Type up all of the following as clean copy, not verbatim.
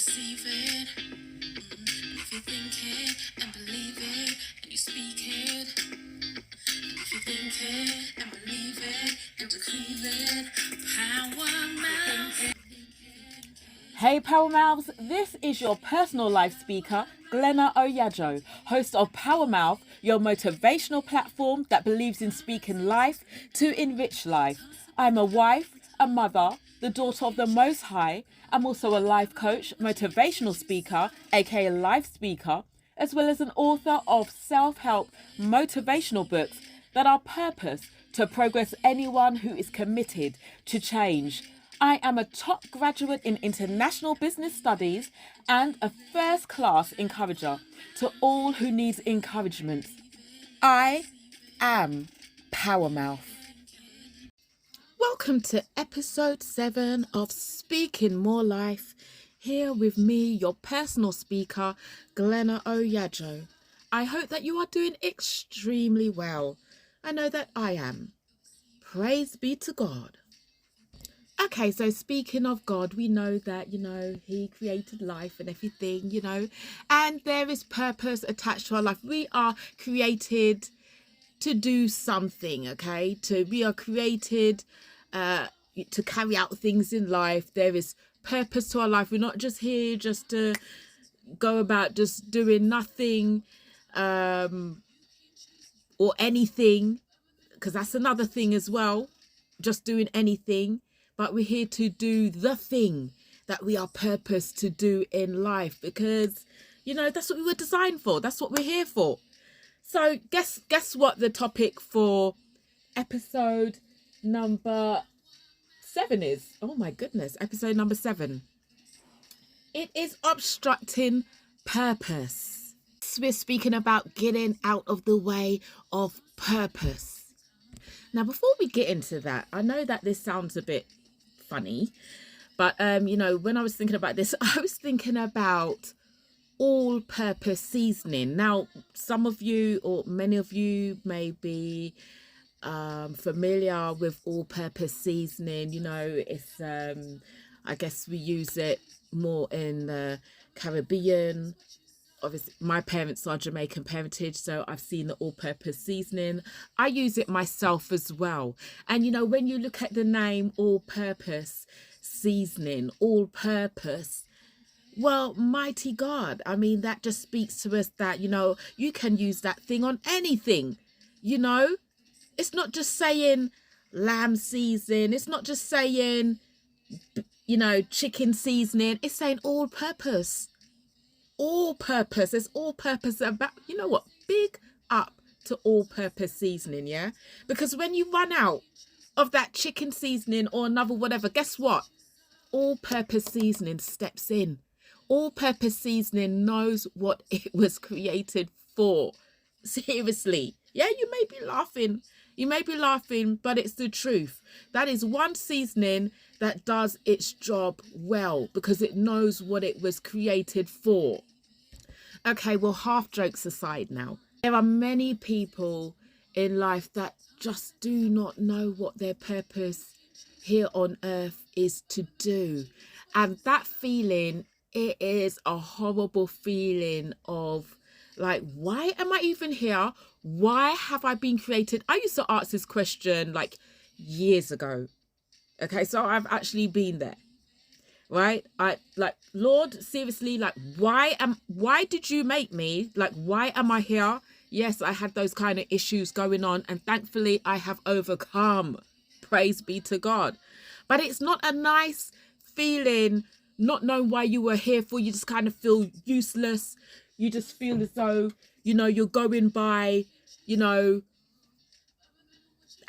receive it. If you think it and believe it and you speak it. If you think it and believe it and decree it. Power mouth. Hey Power Mouths, this is your personal life speaker, Glenna Oyajo, host of Power Mouth, your motivational platform that believes in speaking life to enrich life. I'm a wife, a mother, the daughter of the Most High. I'm also a life coach, motivational speaker, aka life speaker, as well as an author of self-help motivational books that are purposed to progress anyone who is committed to change. I am a top graduate in international business studies and a first-class encourager to all who needs encouragement. I am Power Mouth. Welcome to episode 7 of Speaking More Life. Here with me, your personal speaker, Glenna Oyajo. I hope that you are doing extremely well. I know that I am. Praise be to God. Okay, so speaking of God, we know that, he created life and everything, and there is purpose attached to our life. We are created to do something, okay? We are created to carry out things in life. There is purpose to our life. We're not just here just to go about just doing nothing or anything, because that's another thing as well, just doing anything. But we're here to do the thing that we are purposed to do in life, because, that's what we were designed for. That's what we're here for. So guess what the topic for episode number 7 is? Oh my goodness, episode number 7. It is obstructing purpose. We're speaking about getting out of the way of purpose. Now, before we get into that, I know that this sounds a bit funny, but when I was thinking about this, I was thinking about all-purpose seasoning. Now, some of you or many of you may be familiar with all-purpose seasoning. It's I guess we use it more in the Caribbean. Obviously, my parents are Jamaican parentage, so I've seen the all-purpose seasoning. I use it myself as well. And, when you look at the name all-purpose seasoning, all-purpose, well, mighty God, I mean, that just speaks to us that, you can use that thing on anything, It's not just saying lamb seasoning. It's not just saying, chicken seasoning. It's saying all-purpose. All purpose. There's all purpose about, big up to all purpose seasoning, yeah? Because when you run out of that chicken seasoning or another whatever, guess what? All purpose seasoning steps in. All purpose seasoning knows what it was created for. Seriously. Yeah, you may be laughing, but it's the truth. That is one seasoning that does its job well because it knows what it was created for. Okay, well, half jokes aside now. There are many people in life that just do not know what their purpose here on earth is to do. And that feeling, it is a horrible feeling of like, why am I even here? Why have I been created? I used to ask this question like years ago. Okay, so I've actually been there, right? I like, Lord, seriously, like, why did you make me? Like, why am I here? Yes, I had those kind of issues going on, and thankfully I have overcome. Praise be to God. But it's not a nice feeling not knowing why you were here for. You just kind of feel useless. You just feel as though, you're going by,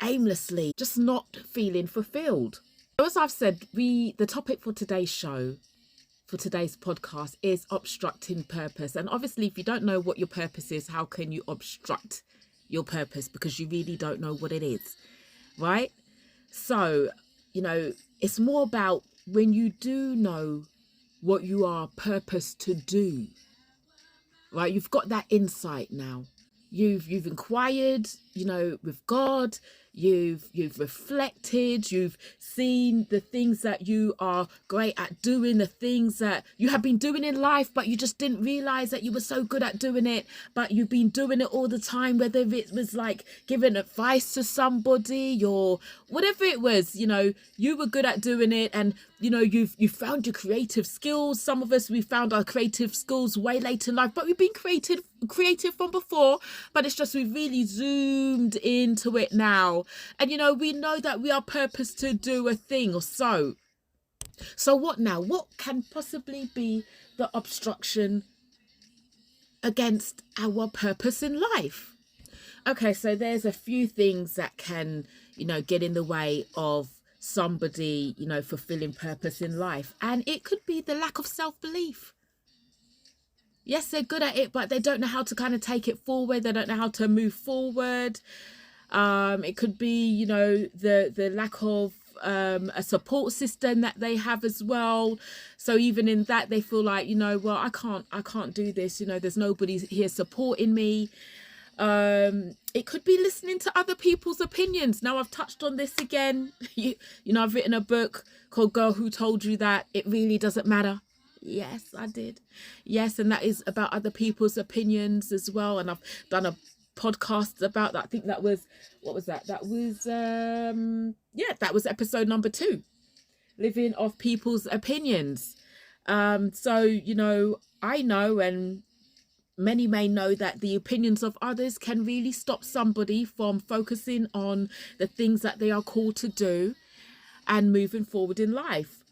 aimlessly, just not feeling fulfilled. As I've said, the topic for today's show, for today's podcast, is obstructing purpose. And obviously, if you don't know what your purpose is, how can you obstruct your purpose? Because you really don't know what it is, right? So, it's more about when you do know what you are purposed to do, right? You've got that insight now. You've inquired, with God, you've reflected, you've seen the things that you are great at doing, the things that you have been doing in life, but you just didn't realize that you were so good at doing it, but you've been doing it all the time, whether it was like giving advice to somebody or whatever it was, you were good at doing it, and you found your creative skills. Some of us, we found our creative skills way later in life, but we've been creative from before, but it's just we've really zoomed into it now. And we know that we are purposed to do a thing or so. So what now? What can possibly be the obstruction against our purpose in life? Okay, so there's a few things that can, get in the way of somebody, fulfilling purpose in life. And it could be the lack of self-belief. Yes, they're good at it, but they don't know how to kind of take it forward. They don't know how to move forward. It could be, the lack of a support system that they have as well. So even in that, they feel like, well, I can't do this. There's nobody here supporting me. It could be listening to other people's opinions. Now, I've touched on this again. I've written a book called Girl Who Told You That It Really Doesn't Matter. Yes, I did. Yes, and that is about other people's opinions as well. And I've done a podcast about that. I think that was, what was that? That was, that was episode number 2, living off people's opinions. So, I know, and many may know, that the opinions of others can really stop somebody from focusing on the things that they are called to do and moving forward in life.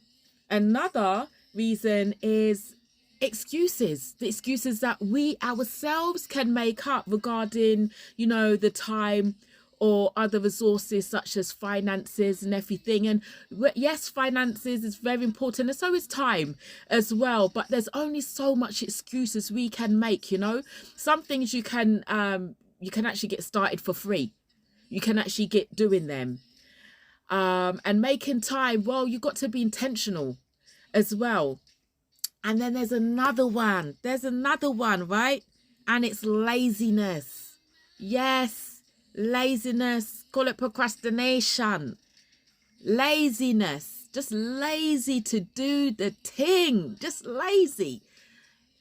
Another reason is excuses, the excuses that we ourselves can make up regarding, the time or other resources such as finances and everything. And yes, finances is very important, and so is time as well. But there's only so much excuses we can make. Some things you can actually get started for free. You can actually get doing them. And making time, well, you've got to be intentional as well. And then there's another one, right? And it's laziness. Yes, laziness. Call it procrastination. Laziness. Just lazy to do the thing. Just lazy.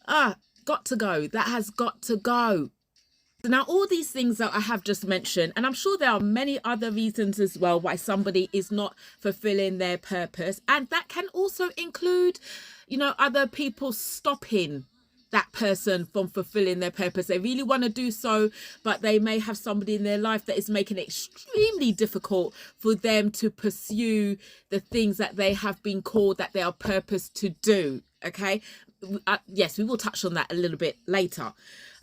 Got to go. That has got to go. Now, all these things that I have just mentioned, and I'm sure there are many other reasons as well why somebody is not fulfilling their purpose. And that can also include, other people stopping that person from fulfilling their purpose. They really want to do so, but they may have somebody in their life that is making it extremely difficult for them to pursue the things that they have been called, that they are purposed to do. Okay. Yes, we will touch on that a little bit later.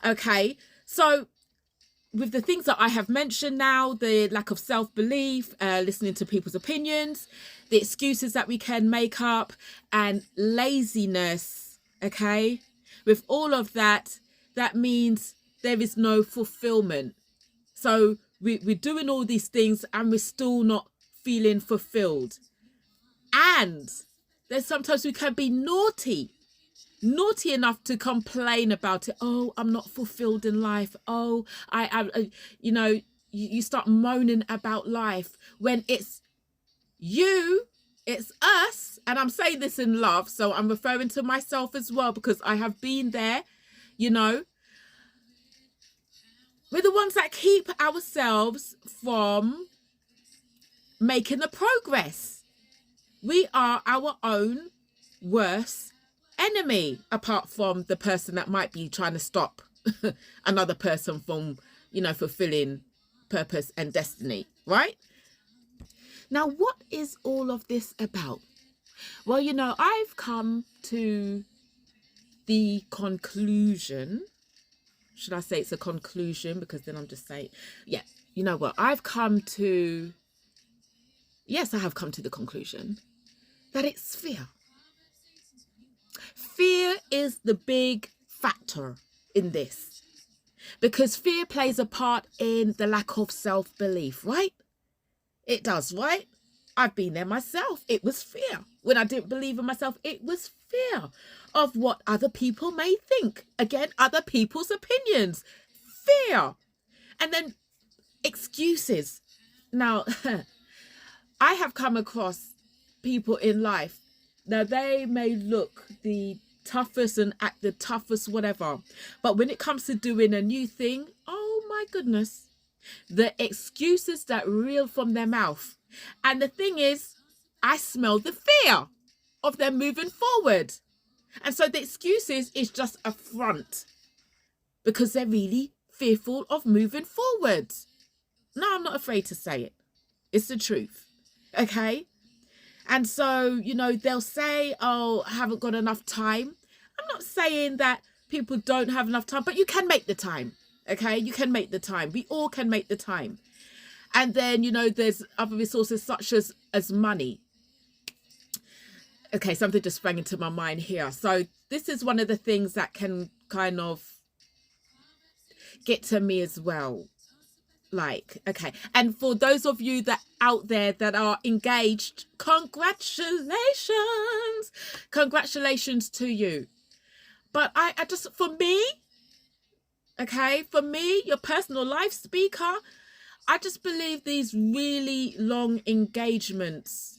Okay. So with the things that I have mentioned now, the lack of self-belief, listening to people's opinions, the excuses that we can make up, and laziness, okay? With all of that, that means there is no fulfillment. So we're doing all these things and we're still not feeling fulfilled. And there's sometimes we can be naughty enough to complain about it. Oh, I'm not fulfilled in life. Oh, you start moaning about life when it's you, it's us. And I'm saying this in love, so I'm referring to myself as well, because I have been there. We're the ones that keep ourselves from making the progress. We are our own worst enemy, apart from the person that might be trying to stop another person from, fulfilling purpose and destiny, right? Now, what is all of this about? Well, I've come to the conclusion. Should I say it's a conclusion? Because then I'm just saying, I have come to the conclusion that it's fear. Fear is the big factor in this, because fear plays a part in the lack of self-belief, right? It does, right? I've been there myself. It was fear. When I didn't believe in myself, it was fear of what other people may think. Again, other people's opinions. Fear. And then excuses. Now, I have come across people in life. Now, they may look the toughest and act the toughest, whatever. But when it comes to doing a new thing, oh my goodness, the excuses that reel from their mouth. And the thing is, I smell the fear of them moving forward. And so the excuses is just a front because they're really fearful of moving forward. No, I'm not afraid to say it. It's the truth. Okay. And so, you know, they'll say, oh, I haven't got enough time. I'm not saying that people don't have enough time, but you can make the time. Okay. You can make the time. We all can make the time. And then, you know, there's other resources such as money. Okay. Something just sprang into my mind here. So this is one of the things that can kind of get to me as well. Like, okay. And for those of you that out there that are engaged, congratulations to you. But I just, for me, okay, for me, your personal life speaker, I just believe these really long engagements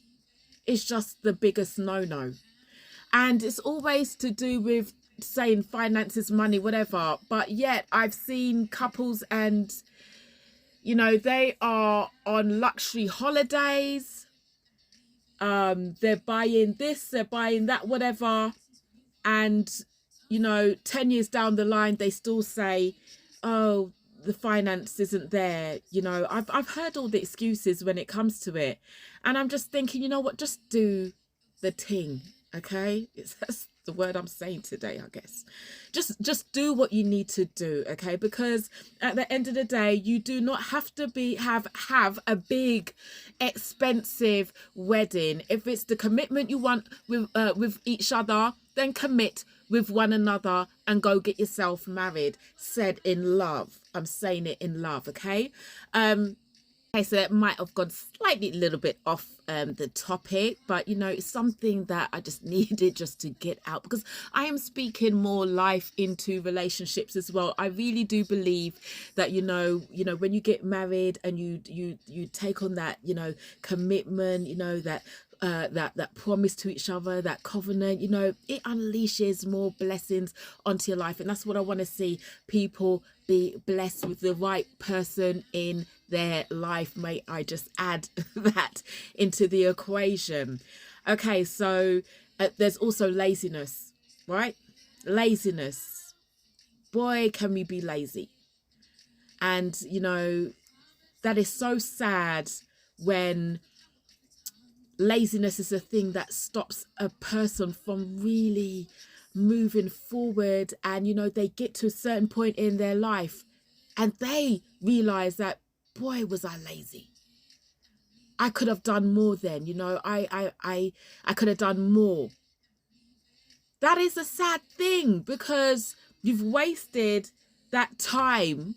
is just the biggest no-no. And it's always to do with saying finances, money, whatever. But yet I've seen couples and, you know, they are on luxury holidays. They're buying this, they're buying that, whatever. And, you know, 10 years down the line, they still say, oh, the finance isn't there. You know, I've heard all the excuses when it comes to it. And I'm just thinking, you know what, just do the thing. Okay, that's the word I'm saying today, I guess. Just do what you need to do, okay? Because at the end of the day, you do not have to have a big, expensive wedding. If it's the commitment you want with each other, then commit with one another and go get yourself married. Said in love. I'm saying it in love, okay? Okay, so it might have gone slightly a little bit off the topic, but you know, it's something that I just needed just to get out because I am speaking more life into relationships as well. I really do believe that, you know, when you get married and you take on that, you know, commitment, you know, that promise to each other, that covenant, you know, it unleashes more blessings onto your life. And that's what I want to see, people be blessed with the right person in their life. May I just add that into the equation. Okay, so there's also laziness, right? Laziness. Boy, can we be lazy. And, you know, that is so sad when laziness is a thing that stops a person from really moving forward. And, you know, they get to a certain point in their life and they realize that, boy, was I lazy. I could have done more then, you know, I could have done more. That is a sad thing because you've wasted that time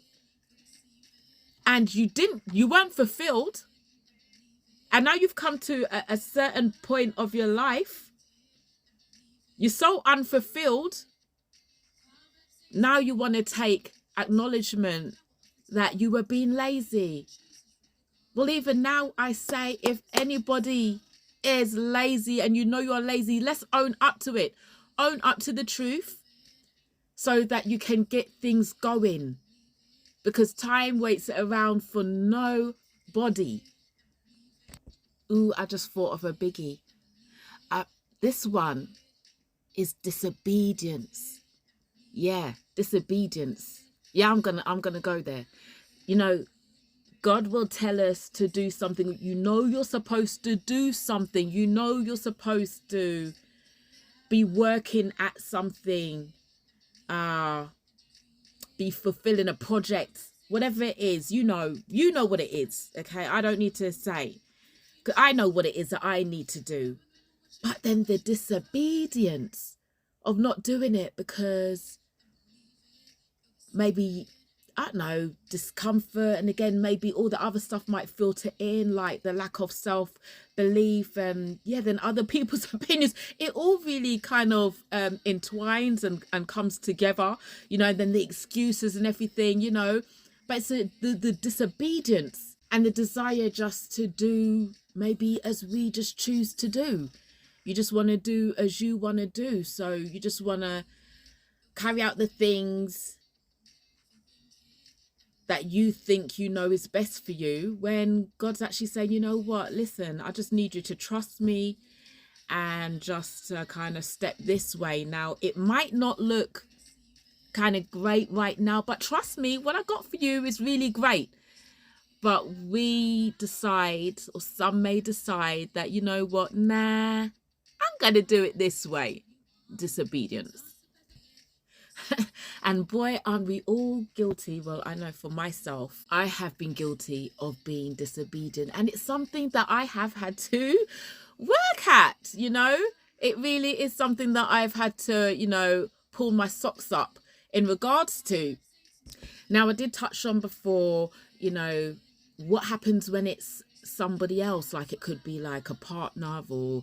and you weren't fulfilled. And now you've come to a certain point of your life. You're so unfulfilled. Now you want to take acknowledgement that you were being lazy. Well, even now I say, if anybody is lazy and you know you're lazy, let's own up to it. Own up to the truth so that you can get things going. Because time waits around for nobody. Ooh, I just thought of a biggie. This one is disobedience. Yeah, disobedience. Yeah, I'm gonna go there. You know, God will tell us to do something. You know you're supposed to do something. You know you're supposed to be working at something. Be fulfilling a project. Whatever it is, you know what it is. Okay, I don't need to say. I know what it is that I need to do. But then the disobedience of not doing it because maybe, I don't know, discomfort. And again, maybe all the other stuff might filter in, like the lack of self-belief and then other people's opinions. It all really kind of entwines and comes together, you know, and then the excuses and everything, you know. But it's the disobedience and the desire just to do maybe as we just choose to do. You just want to do as you want to do. So you just want to carry out the things that you think you know is best for you, when God's actually saying, you know what, listen, I just need you to trust me and just kind of step this way. Now, it might not look kind of great right now, but trust me, what I got for you is really great. But we decide, or some may decide, that, you know what, nah, I'm going to do it this way. Disobedience. And boy, aren't we all guilty. Well, I know for myself, I have been guilty of being disobedient, and it's something that I have had to work at, you know. It really is something that I've had to, you know, pull my socks up in regards to. Now, I did touch on before, you know, what happens when it's somebody else. Like, it could be like a partner or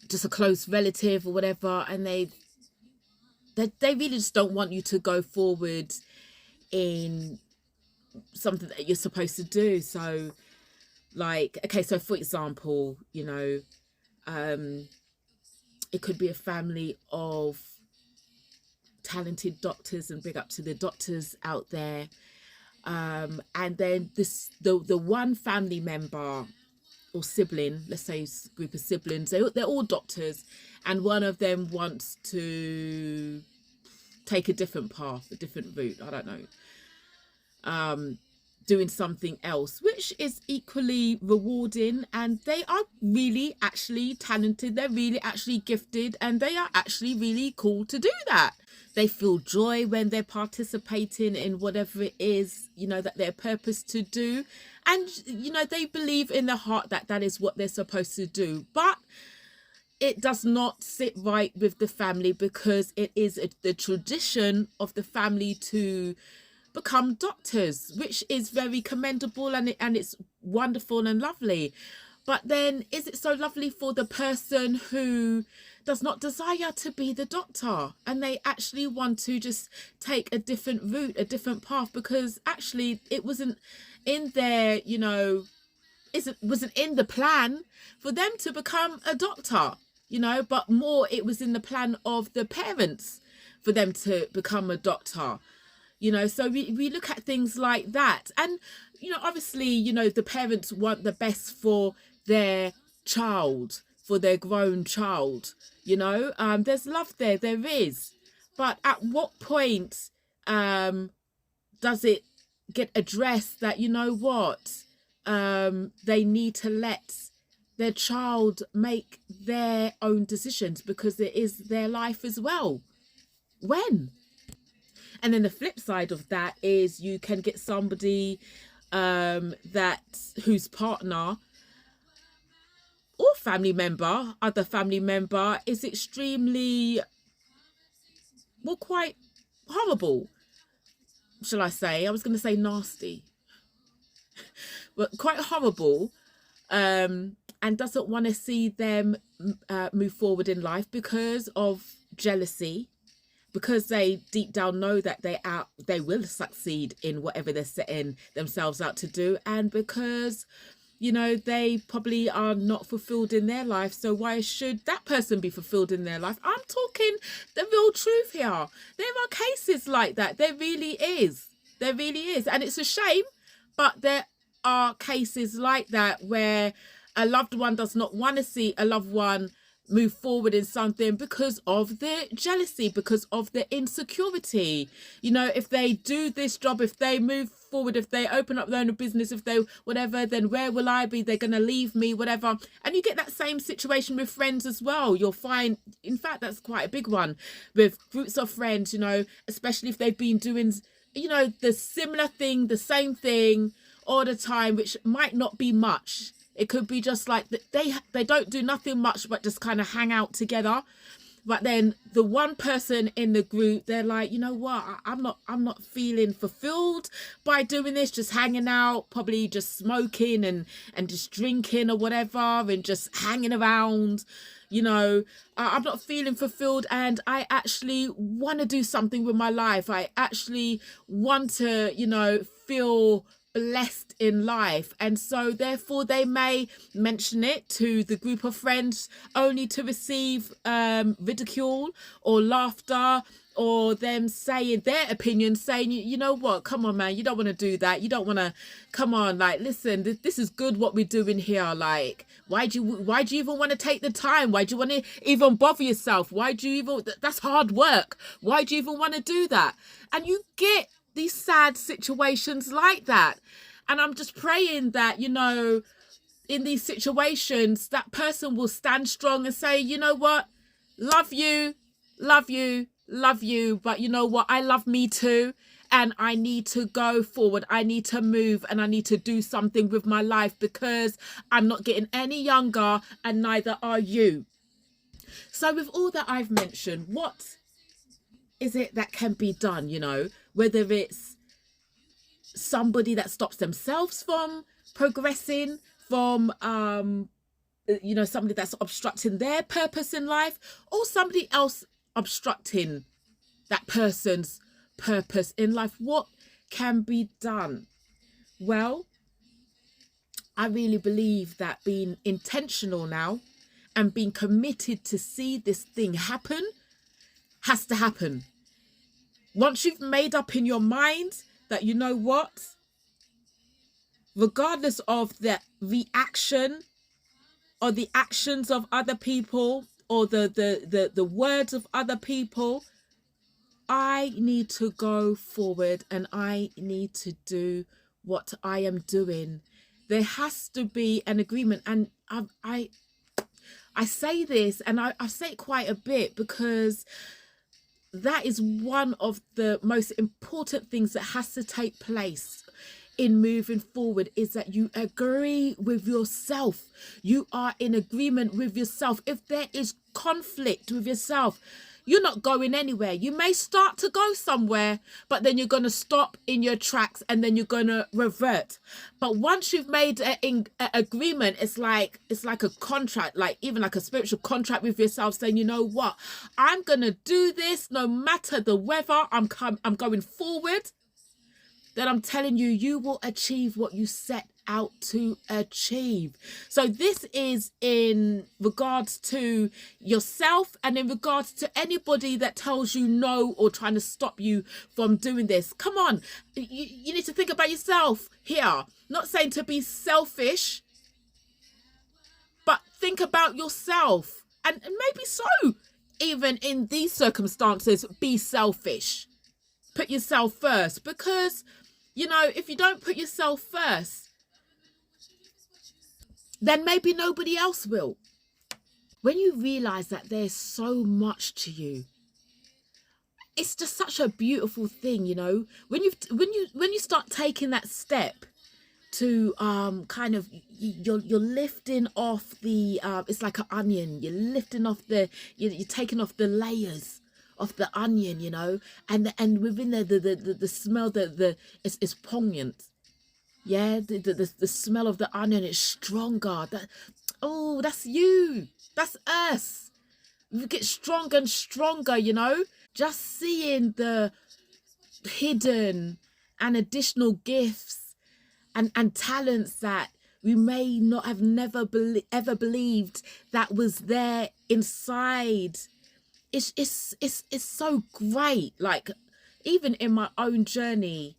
just a close relative or whatever, and they really just don't want you to go forward in something that you're supposed to do. So, like, okay, so for example, you know, it could be a family of talented doctors, and big up to the doctors out there. And then the one family member or sibling, let's say group of siblings, they're all doctors, and one of them wants to take a different path, a different route, I don't know, doing something else, which is equally rewarding, and they are really actually talented, they're really actually gifted, and they are actually really cool to do that. They feel joy when they're participating in whatever it is, you know, that they're purposed to do. And, you know, they believe in their heart that that is what they're supposed to do. But it does not sit right with the family, because it is the tradition of the family to become doctors, which is very commendable, and it's wonderful and lovely. But then, is it so lovely for the person who does not desire to be the doctor, and they actually want to just take a different route, a different path, because actually it wasn't in their, you know, wasn't in the plan for them to become a doctor, you know, but more it was in the plan of the parents for them to become a doctor, you know. So we look at things like that, and, you know, obviously, you know, the parents want the best for their child, for their grown child, you know. There's love there is, but at what point does it get addressed that, you know what, they need to let their child make their own decisions, because it is their life as well? When? And then the flip side of that is you can get somebody whose partner or other family member is extremely, well, quite horrible, shall I say. I was going to say nasty, but quite horrible, and doesn't want to see them move forward in life because of jealousy, because they deep down know that they will succeed in whatever they're setting themselves out to do, and because, you know, they probably are not fulfilled in their life, so why should that person be fulfilled in their life? I'm talking the real truth here. There are cases like that. There really is. There really is. And it's a shame, but there are cases like that where a loved one does not want to see a loved one move forward in something because of the jealousy, because of the insecurity. You know, if they do this job, if they move forward, if they open up their own business, if they whatever, then where will I be? They're going to leave me, whatever. And you get that same situation with friends as well. You'll find, in fact, that's quite a big one with groups of friends, you know, especially if they've been doing, you know, the similar thing, the same thing all the time, which might not be much. It could be just like they don't do nothing much but just kind of hang out together. But then the one person in the group, they're like, you know what, I'm not feeling fulfilled by doing this, just hanging out, probably just smoking and just drinking or whatever, and just hanging around, you know, I'm not feeling fulfilled, and I actually want to do something with my life. I actually want to, you know, feel blessed in life. And so therefore they may mention it to the group of friends only to receive ridicule or laughter, or them saying their opinion, saying, you know what, come on man, you don't want to do that, you don't want to, come on, like, listen, this is good what we're doing here. Like, why do you even want to take the time? Why do you want to even bother yourself? Why do you even, that's hard work, why do you even want to do that? And you get these sad situations like that. And I'm just praying that, you know, in these situations, that person will stand strong and say, you know what, love you, love you, love you, but you know what, I love me too, and I need to go forward, I need to move, and I need to do something with my life, because I'm not getting any younger, and neither are you. So with all that I've mentioned, what is it that can be done? You know, whether it's somebody that stops themselves from progressing, from you know, somebody that's obstructing their purpose in life, or somebody else obstructing that person's purpose in life. What can be done? Well, I really believe that being intentional now and being committed to see this thing happen has to happen. Once you've made up in your mind that, you know what, regardless of the reaction or the actions of other people, or the words of other people, I need to go forward and I need to do what I am doing. There has to be an agreement. And I say this, and I say it quite a bit, because that is one of the most important things that has to take place in moving forward, is that you agree with yourself. You are in agreement with yourself. If there is conflict with yourself, you're not going anywhere. You may start to go somewhere, but then you're going to stop in your tracks, and then you're going to revert. But once you've made an agreement, it's like a contract, like even like a spiritual contract with yourself, saying, you know what, I'm going to do this no matter the weather. I'm going forward. Then I'm telling you, you will achieve what you set out to achieve. So this is in regards to yourself, and in regards to anybody that tells you no or trying to stop you from doing this. Come on, you need to think about yourself here. Not saying to be selfish, but think about yourself. And maybe so, even in these circumstances, be selfish. Put yourself first, because, you know, if you don't put yourself first, then maybe nobody else will. When you realize that there's so much to you, it's just such a beautiful thing, you know, when you start taking that step to kind of, you're lifting off the it's like an onion, you're lifting off you're taking off the layers of the onion, you know, and within there the smell, it's poignant. Yeah, the smell of the onion is stronger. That's you, that's us. We get stronger and stronger, you know, just seeing the hidden and additional gifts and talents that we may not have ever believed that was there inside. It's so great. Like, even in my own journey,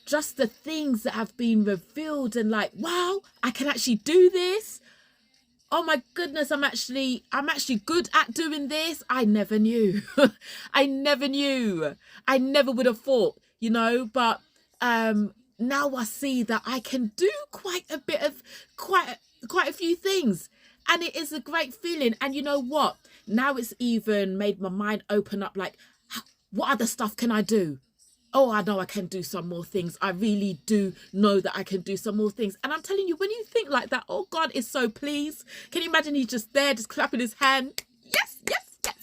just the things that have been revealed, and like, wow, I can actually do this. Oh my goodness, I'm actually good at doing this. I never knew. I never knew. I never would have thought, you know, but now I see that I can do quite a few things, and it is a great feeling. And you know what? Now it's even made my mind open up, like, what other stuff can I do? Oh, I know I can do some more things. I really do know that I can do some more things. And I'm telling you, when you think like that, oh, God is so pleased. Can you imagine he's just there, just clapping his hand? Yes, yes, yes.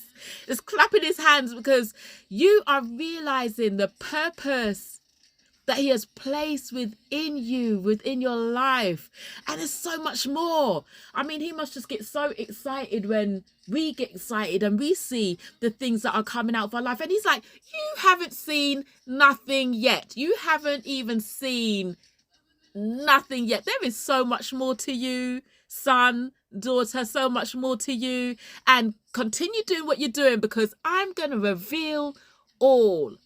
Just clapping his hands, because you are realizing the purpose that he has placed within you, within your life. And there's so much more. I mean, he must just get so excited when we get excited and we see the things that are coming out of our life. And he's like, you haven't seen nothing yet. You haven't even seen nothing yet. There is so much more to you, son, daughter, so much more to you. And continue doing what you're doing, because I'm going to reveal all.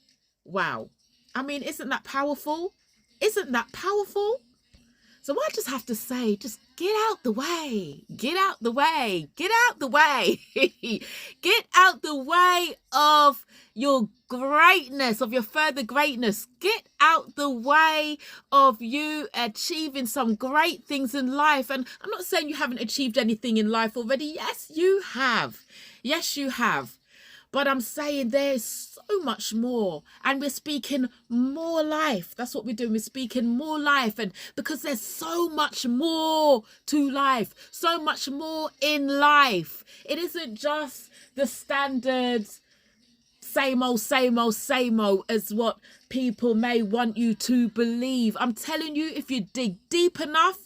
Wow. I mean, isn't that powerful? Isn't that powerful? So I just have to say, just get out the way. Get out the way. Get out the way. Get out the way of your greatness, of your further greatness. Get out the way of you achieving some great things in life. And I'm not saying you haven't achieved anything in life already. Yes, you have. Yes, you have. But I'm saying there's so much more, and we're speaking more life. That's what we're doing. We're speaking more life, and because there's so much more to life, so much more in life. It isn't just the standard same old, same old, same old as what people may want you to believe. I'm telling you, if you dig deep enough,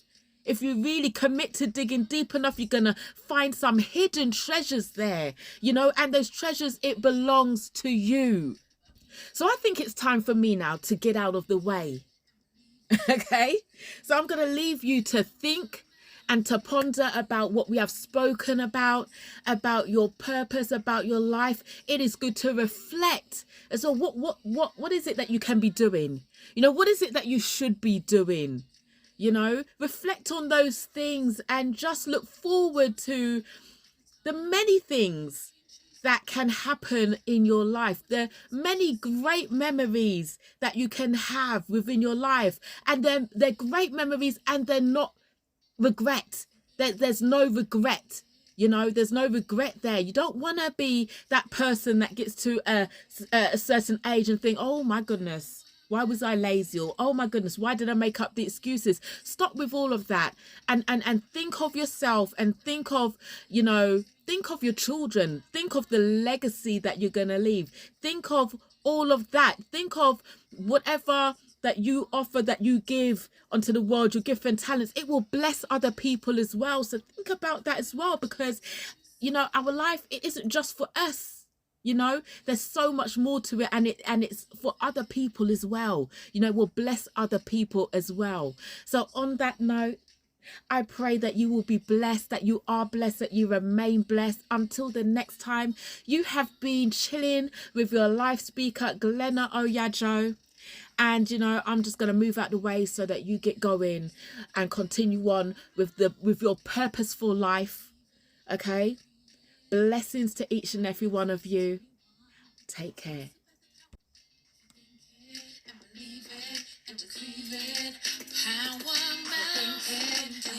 if you really commit to digging deep enough, you're going to find some hidden treasures there, you know, and those treasures, it belongs to you. So I think it's time for me now to get out of the way. Okay, so I'm going to leave you to think and to ponder about what we have spoken about your purpose, about your life. It is good to reflect. And so what is it that you can be doing? You know, what is it that you should be doing? You know, reflect on those things and just look forward to the many things that can happen in your life, the many great memories that you can have within your life. And then they're great memories and they're not regret. There's no regret. You know, there's no regret there. You don't want to be that person that gets to a certain age and think, oh my goodness, why was I lazy? Or, oh my goodness, why did I make up the excuses? Stop with all of that and think of yourself and think of, you know, think of your children. Think of the legacy that you're going to leave. Think of all of that. Think of whatever that you offer, that you give onto the world, your gift and talents. It will bless other people as well. So think about that as well, because, you know, our life, it isn't just for us. You know, there's so much more to it, and it's for other people as well. You know, we'll bless other people as well. So on that note, I pray that you will be blessed, that you are blessed, that you remain blessed. Until the next time, you have been chilling with your life speaker, Glenna Oyajo. And, you know, I'm just going to move out the way so that you get going and continue on with your purposeful life. Okay? Blessings to each and every one of you. Take care. And believe it and decree it. Power mountain.